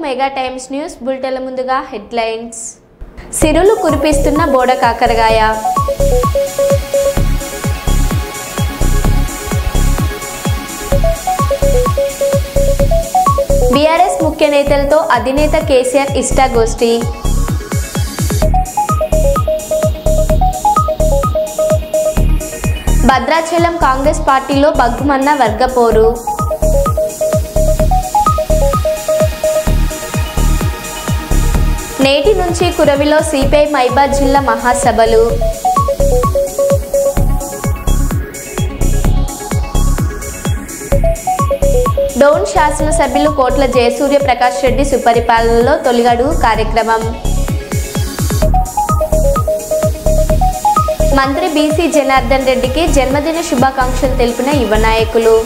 Mega times news బులెటిన్ల ముందుగా headlines. సిరులు కురిపిస్తున్న బోడ కాకరకాయ. బీఆర్ఎస్ ముఖ్య నేతలతో అధినేత కేసీఆర్ ఇష్టాగోష్ఠి. భద్రాచలం కాంగ్రెస్ పార్టీలో బగ్గుమన్న వర్గపోరు. నేటి నుంచి కురవిలో సిపిఐ మైబాద్ జిల్లా మహాసభలు. డోన్ శాసనసభ్యులు కోట్ల జయసూర్య ప్రకాష్ రెడ్డి సుపరిపాలనలో తొలిగడుగు కార్యక్రమం. మంత్రి బీసీ జనార్దన్ రెడ్డికి జన్మదిన శుభాకాంక్షలు తెలిపిన యువ నాయకులు.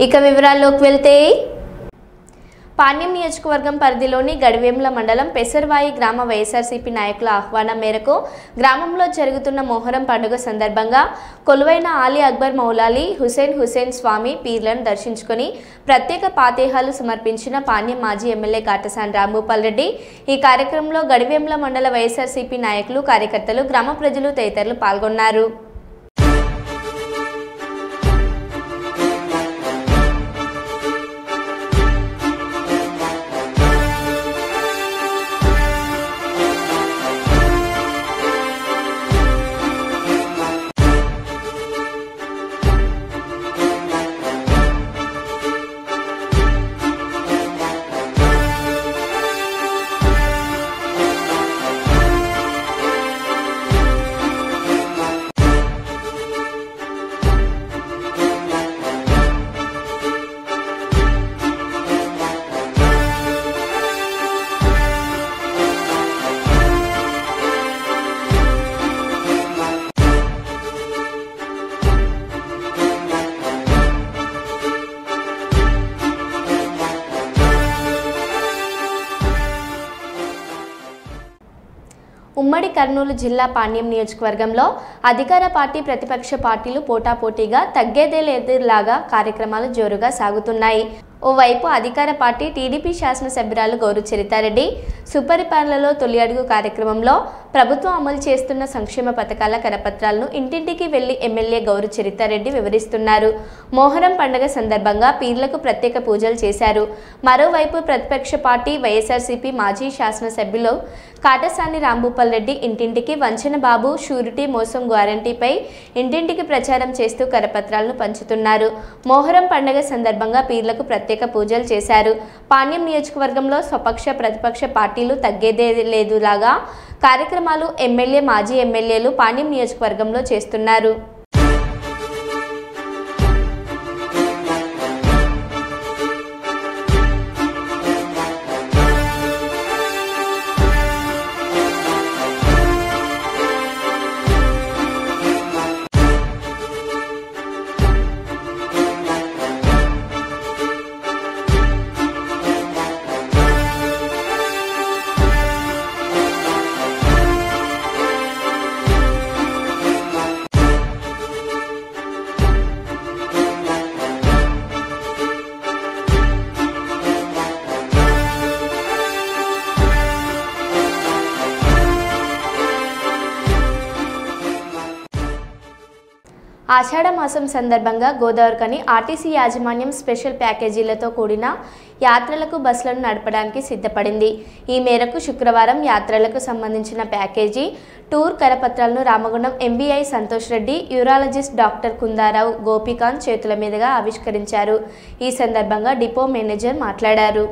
ఇక వివరాల్లోకి వెళ్తే, పాణ్యం నియోజకవర్గం పరిధిలోని గడివేముల మండలం పెసర్వాయి గ్రామ వైఎస్ఆర్సీపీ నాయకుల ఆహ్వానం మేరకు గ్రామంలో జరుగుతున్న మొహరం పండుగ సందర్భంగా కొలువైన ఆలీ అక్బర్ మౌలాలి హుసేన్ స్వామి పీర్లను దర్శించుకుని ప్రత్యేక పాతేహాలు సమర్పించిన పాణ్యం మాజీ ఎమ్మెల్యే కాటసాని రాంభూపాల్ రెడ్డి. ఈ కార్యక్రమంలో గడివేముల మండల వైఎస్ఆర్సీపీ నాయకులు, కార్యకర్తలు, గ్రామ ప్రజలు తదితరులు పాల్గొన్నారు. ఉమ్మడి కర్నూలు జిల్లా పాణ్యం నియోజకవర్గంలో అధికార పార్టీ, ప్రతిపక్ష పార్టీలు పోటాపోటీగా తగ్గేదే లేదులాగా కార్యక్రమాలు జోరుగా సాగుతున్నాయి. ఓవైపు అధికార పార్టీ టీడీపీ శాసనసభ్యురాలు గౌరు చరితారెడ్డి సుపరిపాలనలో తొలి అడుగు కార్యక్రమంలో ప్రభుత్వం అమలు చేస్తున్న సంక్షేమ పథకాల కరపత్రాలను ఇంటింటికి వెళ్లి ఎమ్మెల్యే గౌరు చరితారెడ్డి వివరిస్తున్నారు. మొహరం పండుగ సందర్భంగా పీర్లకు ప్రత్యేక పూజలు చేశారు. మరోవైపు ప్రతిపక్ష పార్టీ వైఎస్ఆర్సీపీ మాజీ శాసనసభ్యులు కాటసాని రాంభూపాల్ రెడ్డి ఇంటింటికి వంచన బాబు షూరిటీ మోసం గ్యారంటీపై ఇంటింటికి ప్రచారం చేస్తూ కరపత్రాలను పంచుతున్నారు. మొహరం పండుగ సందర్భంగా పీర్లకు ప్రత్యేక పూజలు చేశారు. పాణ్యం నియోజకవర్గంలో స్వపక్ష, ప్రతిపక్ష పార్టీలు తగ్గేదే లేదులాగా కార్యక్రమాలు ఎమ్మెల్యే, మాజీ ఎమ్మెల్యేలు పాణ్యం నియోజకవర్గంలో చేస్తున్నారు. ఆషాఢ మాసం సందర్భంగా గోదావరికని ఆర్టీసీ యాజమాన్యం స్పెషల్ ప్యాకేజీలతో కూడిన యాత్రలకు బస్సులను నడపడానికి సిద్ధపడింది. ఈ మేరకు శుక్రవారం యాత్రలకు సంబంధించిన ప్యాకేజీ టూర్ కరపత్రాలను Ramagundam MBI Santosh Reddy, urologist doctor Kundarao Gopikanth చేతుల మీదుగా ఆవిష్కరించారు. ఈ సందర్భంగా డిపో మేనేజర్ మాట్లాడారు.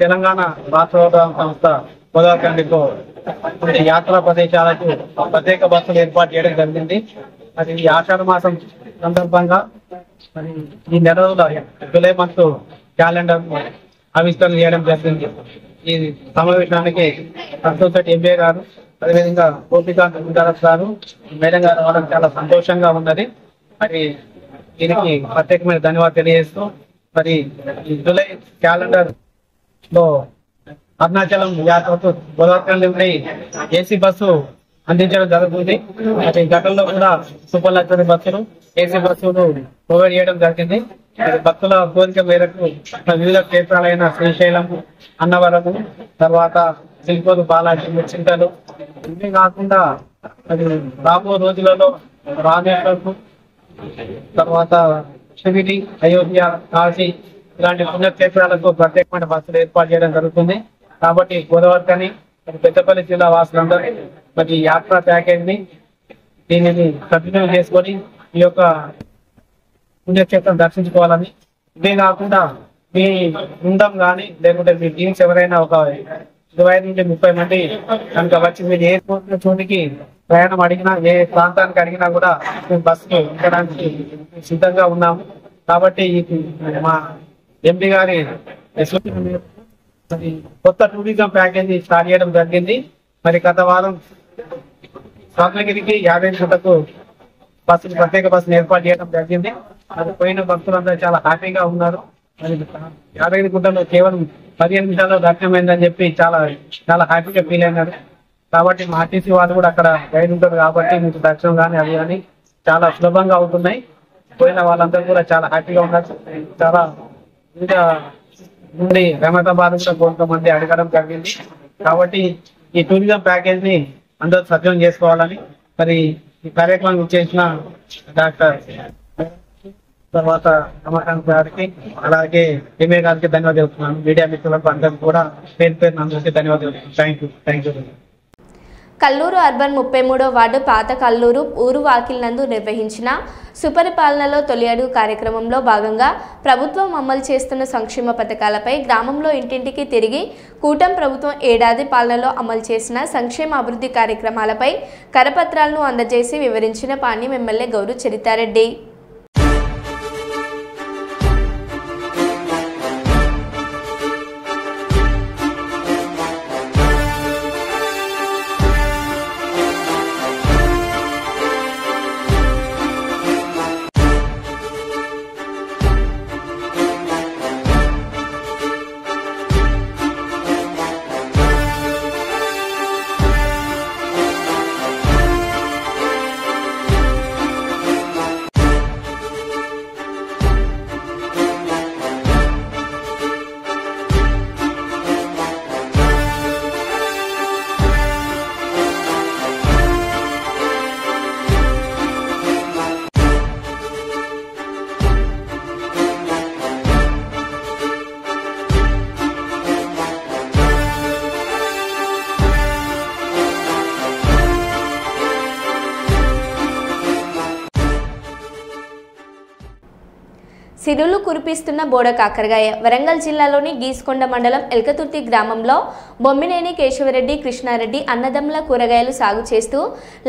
తెలంగాణ రాష్ట్ర సంస్థ గోదావరితో యాత్రా ప్రదేశాలకు ప్రత్యేక బస్సులు ఏర్పాటు చేయడం జరిగింది. మరి ఈ ఆషాఢ మాసం సందర్భంగా మరి ఈ నెల జూలై మంత్ క్యాలెండర్ ఆవిష్కరణ చేయడం జరిగింది. ఈ సమావేశానికి సంతోష్ ఎంఏ గారు, అదేవిధంగా గోపికాంత్ గుండారత్ గారు, మేడం గారు రావడం చాలా సంతోషంగా ఉన్నది. మరి దీనికి ప్రత్యేకమైన ధన్యవాదాలు తెలియజేస్తూ మరి ఈ జూలై క్యాలెండర్ లో అరుణాచలం యాత్రకు గోదావరి ఏసీ బస్సు అందించడం జరుగుతుంది. మరి గతంలో కూడా సూపర్ లగ్జరీ బస్సులు, ఏసీ బస్సులు ప్రొవైడ్ చేయడం జరిగింది. మరి భక్తుల కోరిక మేరకు వివిధ క్షేత్రాలైన శ్రీశైలం, అన్నవరము, తర్వాత సిల్కోరు, బాలాజీ, చింతలు, ఇవే కాకుండా మరి రాబో రోజులలో రామేశ్వరకు, తర్వాత షిరిడి, అయోధ్య, కాశీ ఇలాంటి పుణ్యక్షేత్రాలకు ప్రత్యేకమైన బస్సులు ఏర్పాటు చేయడం జరుగుతుంది. కాబట్టి గోదావరి పెద్దపల్లి జిల్లా వాసులందరూ మరి యాత్రా ప్యాకేజ్ ని దీనిని సద్వినియోగం చేసుకొని ఈ యొక్క పుణ్యక్షేత్రం దర్శించుకోవాలని, ఇదే కాకుండా మీ బృందం కానీ లేకుంటే మీ టీమ్స్ ఎవరైనా ఒక 25 నుండి 30 మంది కనుక వచ్చి మీరు ఏ చోటికి ప్రయాణం అడిగినా, ఏ ప్రాంతానికి అడిగినా కూడా మేము బస్సులు ఎక్కడానికి సిద్ధంగా ఉన్నాము. కాబట్టి మా ఎంపీ గారి కొత్త టూరిజం ప్యాకేజీ స్టార్ట్ చేయడం జరిగింది. మరి గత వారం స్వర్ణగిరికి 50 గంటలకు బస్సులు, ప్రత్యేక బస్సులు ఏర్పాటు చేయడం జరిగింది. అది పోయిన భక్తులందరూ చాలా హ్యాపీగా ఉన్నారు. మరి 50 గుంటలో కేవలం 15 నిమిషాల్లో దర్శనమైందని చెప్పి చాలా చాలా హ్యాపీగా ఫీల్ అయినారు. కాబట్టి మా ఆర్టీసీ వాళ్ళు కూడా అక్కడ గైడ్ ఉంటారు కాబట్టి మీకు దర్శనం కానీ అవి కానీ చాలా సులభంగా అవుతున్నాయి. పోయిన వాళ్ళందరూ కూడా చాలా హ్యాపీగా ఉన్నారు. చాలా వివిధ నుండి రహమతాబాద్ కూడా కొంతమంది అడగడం జరిగింది. కాబట్టి ఈ టూరిజం ప్యాకేజ్ ని అందరూ సద్వినియోగం చేసుకోవాలని మరి ఈ కార్యక్రమం చేసిన డాక్టర్ తర్వాత రమాకాంత్ గారికి, అలాగే ఎంఏ గారికి ధన్యవాదాలు చెప్తున్నాను. మీడియా మిత్రులకు అందరికీ కూడా పేరు పేరు అందరికీ ధన్యవాదాలు. Thank you. కల్లూరు అర్బన్ 33వ వార్డు పాత కల్లూరు ఊరు వాకిల్నందు నిర్వహించిన సుపరిపాలనలో తొలి అడుగు కార్యక్రమంలో భాగంగా ప్రభుత్వం అమలు చేస్తున్న సంక్షేమ పథకాలపై గ్రామంలో ఇంటింటికి తిరిగి కూటమి ప్రభుత్వం ఏడాది పాలనలో అమలు చేసిన సంక్షేమ అభివృద్ధి కార్యక్రమాలపై కరపత్రాలను అందజేసి వివరించిన పాణ్యం ఎమ్మెల్యే గౌరు చరితారెడ్డి. సిరులు కురిపిస్తున్న బోడ కాకరకాయ. వరంగల్ జిల్లాలోని గీసుకొండ మండలం ఎల్కతుర్తి గ్రామంలో బొమ్మినేని కేశవరెడ్డి, కృష్ణారెడ్డి అన్నదమ్ముల కూరగాయలు సాగు చేస్తూ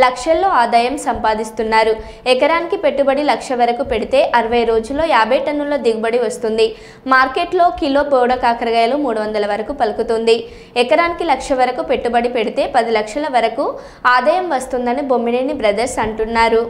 లక్షల్లో ఆదాయం సంపాదిస్తున్నారు. ఎకరానికి పెట్టుబడి 1,00,000 వరకు పెడితే 60 రోజుల్లో 50 టన్నుల దిగుబడి వస్తుంది. మార్కెట్లో కిలో బోడ కాకరకాయలు 300 వరకు పలుకుతుంది. ఎకరానికి 1,00,000 వరకు పెట్టుబడి పెడితే 10 లక్షల వరకు ఆదాయం వస్తుందని బొమ్మినేని బ్రదర్స్ అంటున్నారు.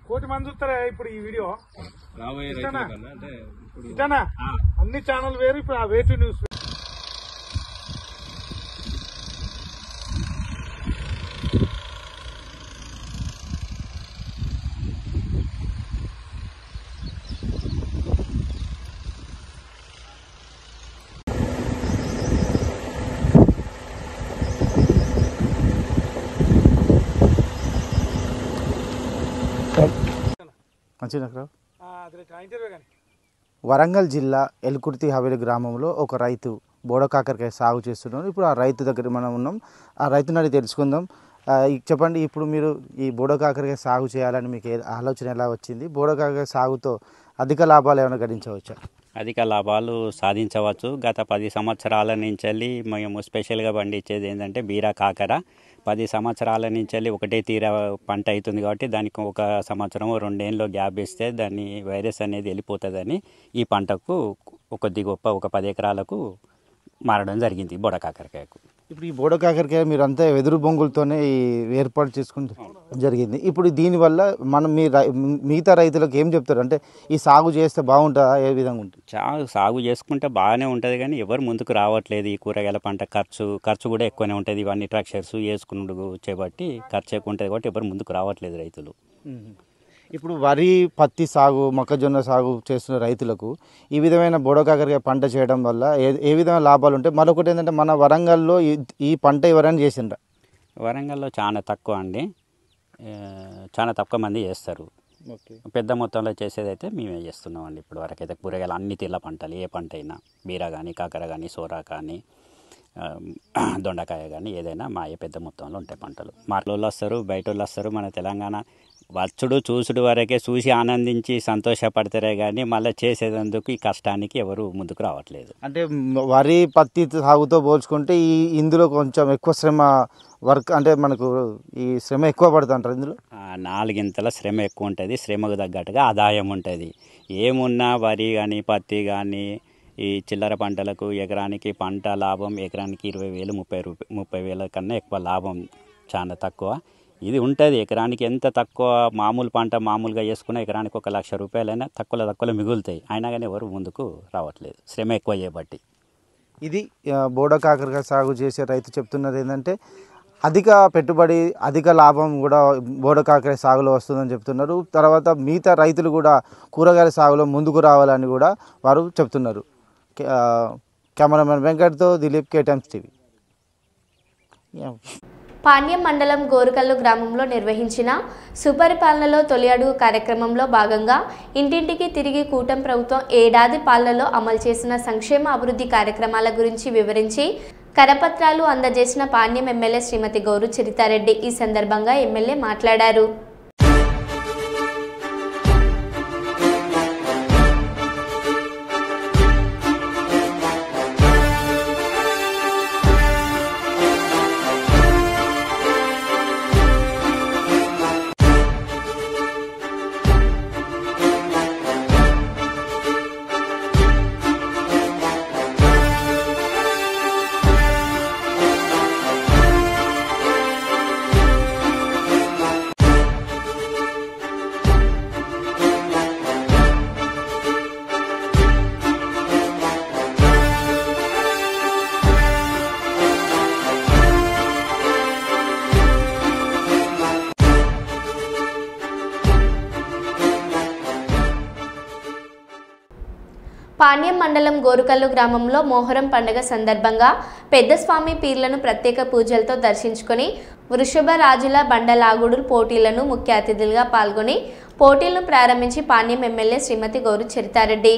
కోటి మంది చూస్తారా ఇప్పుడు ఈ వీడియో రాబోయే రైతుల కన్నా అంటే ఇప్పుడు ఇటనా అన్ని ఛానల్ వేరు ఇప్పుడు ఆ వేటు న్యూస్ వరంగల్ జిల్లా ఎల్కుర్తి హవేలి గ్రామంలో ఒక రైతు బోడ కాకరకాయ సాగు చేస్తున్నారు. ఇప్పుడు ఆ రైతు దగ్గర మనం ఉన్నాం. ఆ రైతుని అడిగి తెలుసుకుందాం. చెప్పండి, ఇప్పుడు మీరు ఈ బోడ కాకరకాయ సాగు చేయాలని మీకు ఆలోచన ఎలా వచ్చింది? బోడ కాకరకాయ సాగుతో అధిక లాభాలు ఏమైనా గడించవచ్చా? అధిక లాభాలు సాధించవచ్చు. గత 10 సంవత్సరాల నుంచి మేము స్పెషల్గా పండించేది ఏంటంటే బీరా కాకర. 10 సంవత్సరాల నుంచి ఒకటే తీర పంట అవుతుంది కాబట్టి దానికి ఒక సంవత్సరం 2 ఏళ్ళు గ్యాప్ ఇస్తే దాన్ని వైరస్ అనేది వెళ్ళిపోతుందని ఈ పంటకు కొద్ది గొప్ప ఒక 10 ఎకరాలకు మారడం జరిగింది బోడ కాకరకాయకు. ఇప్పుడు ఈ బోడ కాకరకాయ మీరు అంతా వెదురు బొంగులతోనే ఏర్పాటు చేసుకుంటే జరిగింది. ఇప్పుడు దీనివల్ల మనం మిగతా రైతులకు ఏం చెప్తారు? అంటే ఈ సాగు చేస్తే బాగుంటుందా? ఏ విధంగా ఉంటుంది? సాగు చేసుకుంటే బాగానే ఉంటుంది, కానీ ఎవరు ముందుకు రావట్లేదు. ఈ కూరగాయల పంట ఖర్చు కూడా ఎక్కువనే ఉంటుంది. ఇవన్నీ ట్రాక్టర్స్ వేసుకున్నాడు చేపట్టి ఖర్చు ఎక్కువ ఉంటుంది కాబట్టి ఎవరు ముందుకు రావట్లేదు రైతులు. ఇప్పుడు వరి, పత్తి సాగు, మొక్కజొన్న సాగు చేస్తున్న రైతులకు ఈ విధమైన బోడ కాకరకాయ పంట చేయడం వల్ల ఏ విధమైన లాభాలు ఉంటాయి? మరొకటి ఏంటంటే మన వరంగల్లో ఈ పంట ఎవరైనా చేసిండ్రా? వరంగల్లో చాలా తక్కువ అండి, చాలా తక్కువ మంది చేస్తారు. పెద్ద మొత్తంలో చేసేదైతే మేమే చేస్తున్నామండి. ఇప్పుడు వరకైతే కూరగాయలు అన్ని తీర్ల పంటలు, ఏ పంట అయినా బీర కానీ, కాకర కానీ, సోరా కానీ, దొండకాయ కానీ ఏదైనా మా పెద్ద మొత్తంలో ఉంటాయి పంటలు. మార్కెట్లో వస్తారు, బయట వాళ్ళు వస్తారు. మన తెలంగాణ చూసుడు వరకే చూసి ఆనందించి సంతోషపడతారే కానీ మళ్ళీ చేసేందుకు ఈ కష్టానికి ఎవరు ముందుకు రావట్లేదు. అంటే వరి, పత్తి సాగుతో పోల్చుకుంటే ఇందులో కొంచెం ఎక్కువ శ్రమ వర్క్, అంటే మనకు ఈ శ్రమ ఎక్కువ పడుతుంటారు. ఇందులో 4 ఇంతల శ్రమ ఎక్కువ ఉంటుంది. శ్రమకు తగ్గట్టుగా ఆదాయం ఉంటుంది. ఏమున్నా వరి కానీ, పత్తి కానీ, ఈ చిల్లర పంటలకు ఎకరానికి పంట లాభం ఎకరానికి 20,000, 30,000 కన్నా ఎక్కువ లాభం చాలా తక్కువ. ఇది ఉంటుంది ఎకరానికి. ఎంత తక్కువ మామూలు పంట మామూలుగా వేసుకున్నా ఎకరానికి 1,00,000 రూపాయలైనా తక్కువలో మిగులుతాయి. అయినా కానీ ఎవరు ముందుకు రావట్లేదు, శ్రమ ఎక్కువ చేయబట్టి. ఇది బోడ కాకరకాయ సాగు చేసే రైతు చెప్తున్నది ఏంటంటే అధిక పెట్టుబడి, అధిక లాభం కూడా బోడ కాకరకాయ సాగులో వస్తుందని చెప్తున్నారు. తర్వాత మిగతా రైతులు కూడా కూరగాయల సాగులో ముందుకు రావాలని కూడా వారు చెప్తున్నారు. కెమెరామెన్ వెంకట్తో దిలీప్, KTimes TV. పాణ్యం మండలం గోరుకల్లు గ్రామంలో నిర్వహించిన సుపరిపాలనలో తొలి అడుగు కార్యక్రమంలో భాగంగా ఇంటింటికి తిరిగి కూటమి ప్రభుత్వం ఏడాది పాలనలో అమలు చేసిన సంక్షేమ అభివృద్ధి కార్యక్రమాల గురించి వివరించి కరపత్రాలు అందజేసిన పాణ్యం ఎమ్మెల్యే శ్రీమతి గౌరు చరితారెడ్డి. ఈ సందర్భంగా ఎమ్మెల్యే మాట్లాడారు. పాణ్యం మండలం గోరుకల్లు గ్రామంలో మొహరం పండుగ సందర్భంగా పెద్ద స్వామి పీర్లను ప్రత్యేక పూజలతో దర్శించుకొని వృషభ రాజుల బండలాగుడు పోటీలను ముఖ్య అతిథులుగా పాల్గొని పోటీలను ప్రారంభించి పాణ్యం ఎమ్మెల్యే శ్రీమతి గౌరు చరితారెడ్డి.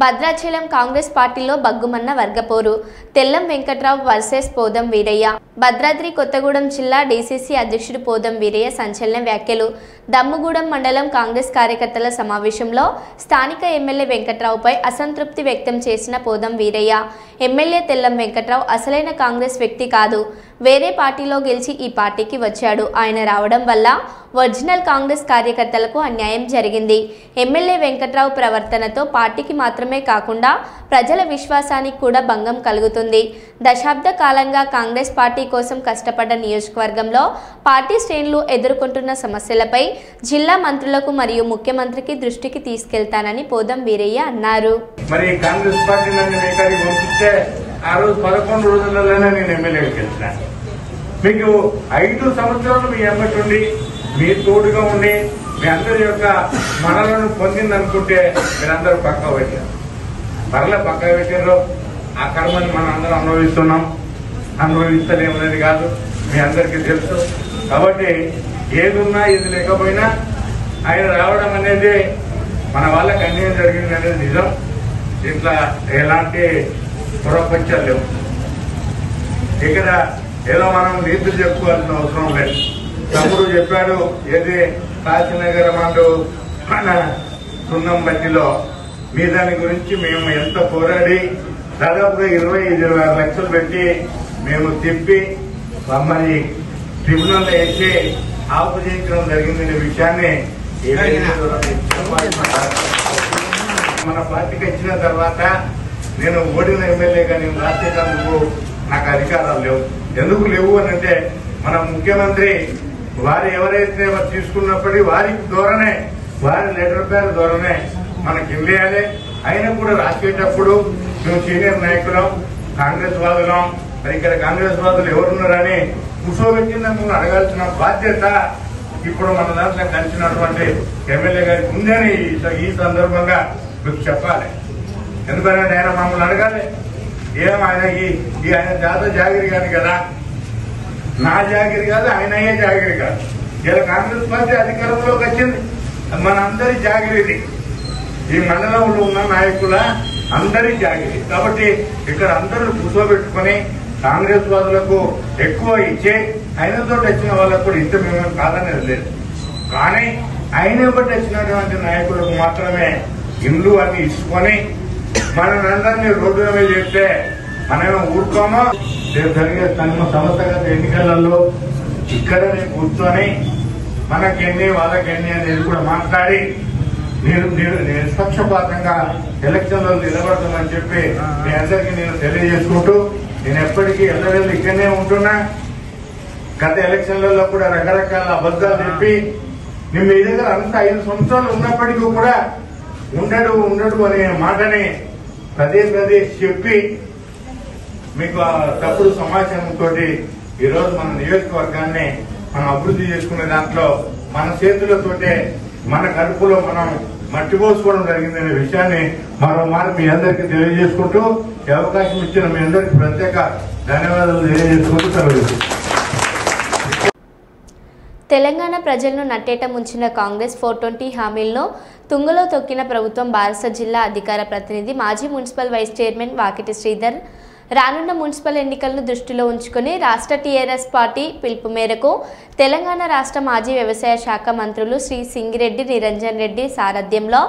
భద్రాచలం కాంగ్రెస్ పార్టీలో బగ్గుమన్న వర్గపోరు. తెల్లం వెంకట్రావు వర్సెస్ పోదం వీరయ్య. భద్రాద్రి కొత్తగూడెం జిల్లా డీసీసీ అధ్యక్షుడు పోదం వీరయ్య సంచలన వ్యాఖ్యలు. దమ్ముగూడెం మండలం కాంగ్రెస్ కార్యకర్తల సమావేశంలో స్థానిక ఎమ్మెల్యే వెంకట్రావుపై అసంతృప్తి వ్యక్తం చేసిన పోదం వీరయ్య, ఎమ్మెల్యే తెల్లం వెంకట్రావు అసలైన కాంగ్రెస్ వ్యక్తి కాదు, వేరే పార్టీలో గెలిచి ఈ పార్టీకి వచ్చాడు. ఆయన రావడం వల్ల ఒరిజినల్ కాంగ్రెస్ కార్యకర్తలకు అన్యాయం జరిగింది. ఎమ్మెల్యే వెంకట్రావు ప్రవర్తనతో పార్టీకి మాత్రమే కాకుండా ప్రజల విశ్వాసానికి కూడా భంగం కలుగుతుంది. దశాబ్ద కాలంగా కాంగ్రెస్ పార్టీ కోసం కష్టపడ్డ నియోజకవర్గంలో పార్టీ శ్రేణులు ఎదుర్కొంటున్న సమస్యలపై జిల్లా మంత్రులకు మరియు ముఖ్యమంత్రికి దృష్టికి తీసుకెళ్తానని పోదం వీరయ్య అన్నారు. మరి కాంగ్రెస్ పార్టీ నన్ను మీకడికి పంపిస్తే ఆ రోజు 11 రోజులలోనే నేను ఎమ్మెల్యేకి గెలిచిన. మీకు 5 సంవత్సరాలు మీ ఎమ్మటుండి మీ తోడుగా ఉండి మీ అందరి యొక్క మనలను పొందిందనుకుంటే మీరందరూ పక్కా పెట్టారు. మరలా పక్కా పెట్టారు. ఆ కర్మని మనం అందరం అనుభవిస్తున్నాం. అనుభవిస్తలేమనేది కాదు, మీ అందరికీ తెలుసు. కాబట్టి ఏదున్నా ఏది లేకపోయినా ఆయన రావడం అనేది మన వాళ్ళకి అన్యాయం జరిగింది అనేది నిజం. ఇట్లా ఎలాంటి పురపంచాలు లేవు. ఇక్కడ ఏదో మనం నీతులు చెప్పుకోవాల్సిన అవసరం లేదు. తమ్ముడు చెప్పాడు, ఏది కాశీనగర్ మండు మన సున్నం బట్టిలో మీ దాని గురించి మేము ఎంత పోరాడి దాదాపుగా 25-26 లక్షలు పెట్టి మేము తిప్పి మమ్మల్ని ట్రిబ్యునల్ వేసి ఆపు చేయించడం జరిగిందనే విషయాన్ని మన పార్టీకి ఇచ్చిన తర్వాత నేను ఓడిన ఎమ్మెల్యేగా నేను రాసేటందుకు నాకు అధికారాలు లేవు. ఎందుకు లేవు అని అంటే మన ముఖ్యమంత్రి వారు ఎవరైతే తీసుకున్నప్పటికీ వారి ధోరణే, వారి లెటర్ పేరు ధోరణే మనకి ఇవ్వాలి. అయినా కూడా రాసేటప్పుడు మేము సీనియర్ నాయకులం, కాంగ్రెస్ వాదులం, మరి ఇక్కడ కాంగ్రెస్ వాదులు ఎవరున్నారని కూర్చోబెట్టినందుకు అడగాల్సిన బాధ్యత ఇప్పుడు మన దాంట్లో కలిసినటువంటి ఎమ్మెల్యే గారికి ఉందని ఈ సందర్భంగా మీకు చెప్పాలి. ఎందుకంటే ఆయన మమ్మల్ని అడగాలి, ఏం ఆయన ఆయన జాత జాగిరి కాదు కదా, నా జాగిరి కాదు, ఆయన అయ్యే జాగిరి కాదు. ఇలా కాంగ్రెస్ పార్టీ అధికారంలోకి వచ్చింది, మనందరి జాగిరిది, ఈ మండలంలో ఉన్న నాయకుల అందరి జాగిరి. కాబట్టి ఇక్కడ అందరూ కూర్చోబెట్టుకుని కాంగ్రెస్ వాదులకు ఎక్కువ ఇచ్చే ఆయనతో వచ్చిన వాళ్ళకు కూడా ఇంత మేము కాదనేది లేదు. కానీ ఆయన బట్టి వచ్చినటువంటి నాయకులకు మాత్రమే ఇండ్లు అన్ని ఇసుకొని మనందరినీ రోడ్డు మీద చెప్తే మనమేమో ఊరుకోమో. రేపు జరిగే సంస్థగత ఎన్నికలలో ఇక్కడనే కూర్చొని మనకెన్ని వాళ్ళకెన్ని అనేది కూడా మాట్లాడి నిష్పక్షపాతంగా ఎలక్షన్లో నిలబడతామని చెప్పి మీ అందరికీ నేను తెలియజేసుకుంటూ, నేను ఎప్పటికీ ఎల్లవేళ్ళు ఇక్కడనే ఉంటున్నా. గత ఎలక్షన్లలో కూడా రకరకాల అబద్దాలు చెప్పి నేను మీ దగ్గర అంత 5 సంవత్సరాలు ఉన్నప్పటికీ కూడా ఉండడు అనే మాటని పదే చెప్పి మీకు తప్పుడు సమాచారంతో ఈరోజు మన నియోజకవర్గాన్ని మనం అభివృద్ధి చేసుకునే దాంట్లో మన చేతులతోటే మన కడుపులో మనం మట్టి పోసుకోవడం జరిగిందనే విషయాన్ని మరోమారు మీ అందరికీ తెలియజేసుకుంటూ, ఈ అవకాశం ఇచ్చిన మీ అందరికీ ప్రత్యేక ధన్యవాదాలు తెలియజేసుకుంటూ సెలవు. తెలంగాణ ప్రజలను నట్టేట ముంచిన కాంగ్రెస్ 420 హామీలను తుంగలో తొక్కిన ప్రభుత్వం. బారస జిల్లా అధికార ప్రతినిధి మాజీ municipal vice chairman Vakiti Sridhar రానున్న మున్సిపల్ ఎన్నికలను దృష్టిలో ఉంచుకుని రాష్ట్ర టీఆర్ఎస్ పార్టీ పిలుపు మేరకు తెలంగాణ రాష్ట్ర మాజీ వ్యవసాయ శాఖ మంత్రులు శ్రీ సింగిరెడ్డి నిరంజన్ రెడ్డి సారథ్యంలో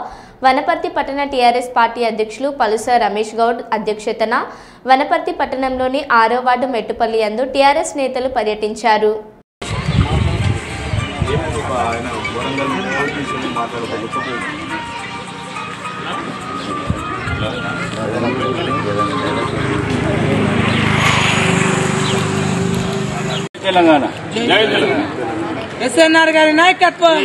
వనపర్తి పట్టణ టీఆర్ఎస్ పార్టీ అధ్యక్షులు పలుస రమేష్ గౌడ్ అధ్యక్షతన వనపర్తి పట్టణంలోని 6వ వార్డు మెట్టుపల్లి యందు టీఆర్ఎస్ నేతలు పర్యటించారు. తెలంగాణ ఎస్ఎన్ఆర్ గారి నాయకత్వం,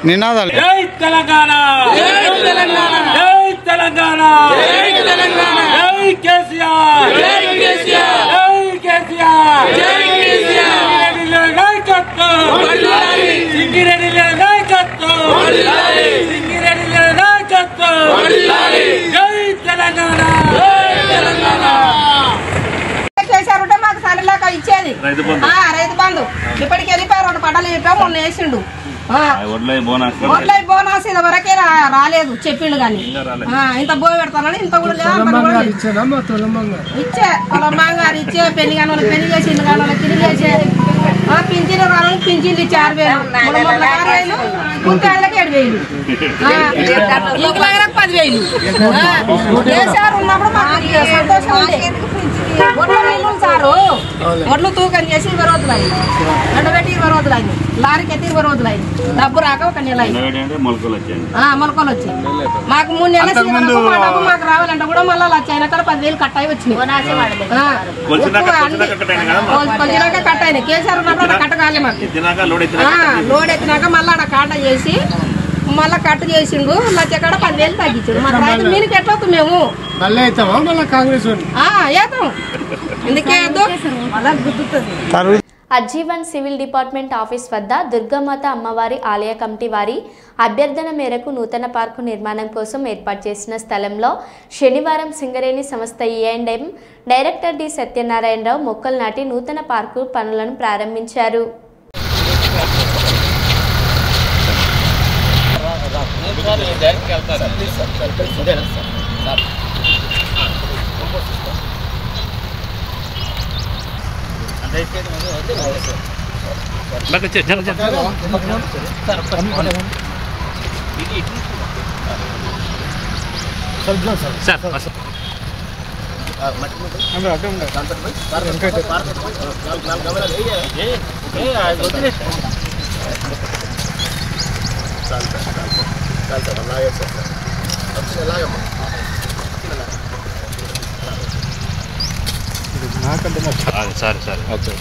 నినాదాలు. జై తెలంగాణ, జై తెలంగాణ, జై తెలంగాణ, జై తెలంగాణ, జై కేసీఆర్, జై కేసీఆర్, జై కేసీఆర్, జై కేసీఆర్. నాయకత్వం సింగిరెడ్డి నాయకత్వం, సింగిరెడ్డి నాయకత్వం, జై తెలంగాణ, జై తెలంగాణ. చేశారుంటే మాకు సరిలాగా ఇచ్చేది రైతు బంధు. ఇప్పటికి వెళ్ళిపోయారు, 2 పంటలు చెప్పాము, మొన్న వేసిండు. ఒడ్లై బోనాస్ ఇది వరకే రాలేదు చెప్పిండు కానీ ఇంత బో పెడతానని ఇంత కూడా ఇచ్చే తులంబంగారు ఇచ్చే పెళ్లి కానీ వాళ్ళకి పెళ్లి చేసి ఇల్లు కానీ వాళ్ళకి ఇల్లు చేసే పింఛన్ రావాలని పింఛన్లు ఇచ్చి 6,000 గుంటాళ్ళకి 7,000 ఇంకలాగా 10,000 కేసీఆర్ ఉన్నప్పుడు మాకు సంతోషం ఉంది. ఒడ్లు నీళ్ళు సారు ఒడ్లు తూకం చేసి 20 రోజులు అయింది, ఎండబెట్టి 20 రోజులు అయింది, లారీకి ఎత్తి 20 రోజులు అయింది, డబ్బు రాక 1 నెల అయింది, మొలకలు వచ్చాయి. మాకు 3 నెలల మా డబ్బు మాకు రావాలంటే కూడా మళ్ళీ లక్ష అయినా కూడా 10,000 కట్ అయి వచ్చినాయి. కొంచెంగా కట్ అయినాయి. కేసీఆర్ ఉన్నప్పుడు కట్ట కాలే మాకు. లోడ్ ఎత్తినాక మళ్ళీ ఆడ కాట చేసి మళ్ళీ కట్ చేసిండు, లక్ష కాడ 10,000 తగ్గించాడు. మాకు రైతు మీనికి ఎట్లా మేము కాంగ్రెస్ ఎందుకే గుర్తుంది. అజ్జీవన్ సివిల్ డిపార్ట్మెంట్ ఆఫీస్ వద్ద దుర్గామాత అమ్మవారి ఆలయ కమిటీ వారి అభ్యర్థన మేరకు నూతన పార్కు నిర్మాణం కోసం ఏర్పాటు చేసిన స్థలంలో శనివారం సింగరేణి సంస్థ E&M డైరెక్టర్ డి సత్యనారాయణరావు మొక్కలు నాటి నూతన పార్కు పనులను ప్రారంభించారు. సరే సరే ఓకే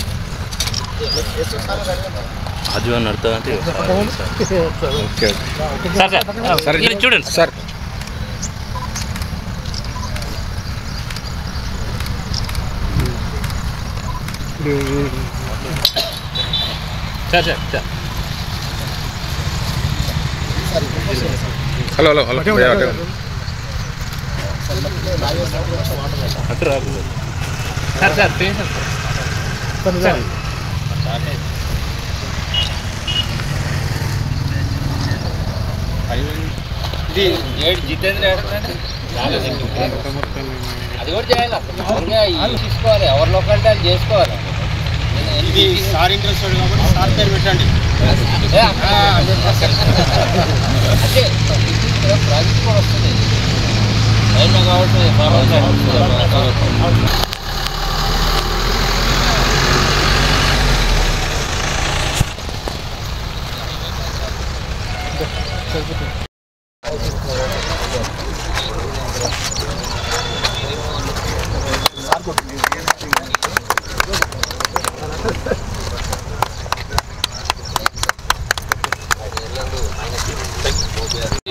అజ్జీవన్ నడుతుందంటే ఓకే సార్ చూడండి sir. Hello hello hello sir sir ఇది జితేంద్ర అది కూడా చేయాలి, తీసుకోవాలి, ఎవరి లోకంటే అది చేసుకోవాలి. ఇది సార్ ఇంట్రెస్ట్ కాబట్టి సార్ పేరు పెట్టండి. ప్రాజెక్ట్ కూడా వస్తుంది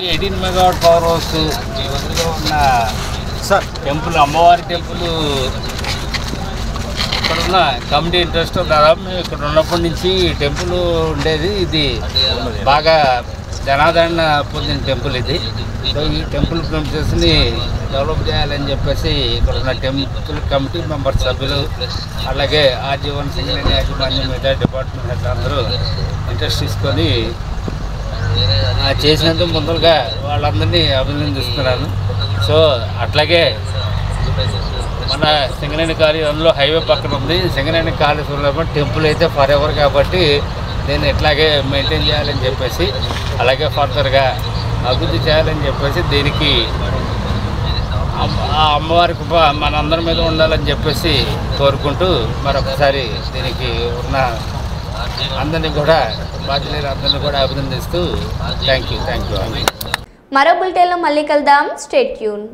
కాబట్టి మెగావాట్ పవర్ హౌస్ ఈ వదిలో ఉన్న టెంపుల్, అమ్మవారి టెంపుల్ ఇక్కడ ఉన్న కమిటీ ఇంట్రెస్ట్ దాదాపు మేము ఇక్కడ ఉన్నప్పటి నుంచి టెంపుల్ ఉండేది. ఇది బాగా జనాదరణ పొందిన టెంపుల్ ఇది. సో ఈ టెంపుల్ ప్రిన్సెస్ని డెవలప్ చేయాలని చెప్పేసి ఇక్కడ ఉన్న టెంపుల్ కమిటీ మెంబర్స్ సభ్యులు, అలాగే ఆజీవన్ సింగరేణి యాజమాన్యం మీద డిపార్ట్మెంట్ హెడ్ అందరూ ఇంట్రెస్ట్ తీసుకొని చేసినందుకు ముందుగా వాళ్ళందరినీ అభినందిస్తున్నాను. సో అట్లాగే మన సింగరేణి కాలేజ్ అందులో హైవే పక్కన ఉంది. సింగరేణి కాలేజ్ ఉన్నప్పుడు టెంపుల్ అయితే ఫర్ ఎవర్ కాబట్టి దీన్ని ఎట్లాగే మెయింటైన్ చేయాలని చెప్పేసి, అలాగే ఫర్దర్గా అభివృద్ధి చేయాలని చెప్పేసి దీనికి ఆ అమ్మవారి కృప మనందరి మీద ఉండాలని చెప్పేసి కోరుకుంటూ మరొకసారి దీనికి ఉన్న అందరినీ కూడా బాధ్యులైన అందరినీ కూడా అభినందిస్తూ థ్యాంక్ యూ. మరో బులెటిన్లో మళ్ళీ కలుద్దాం. Stay tune.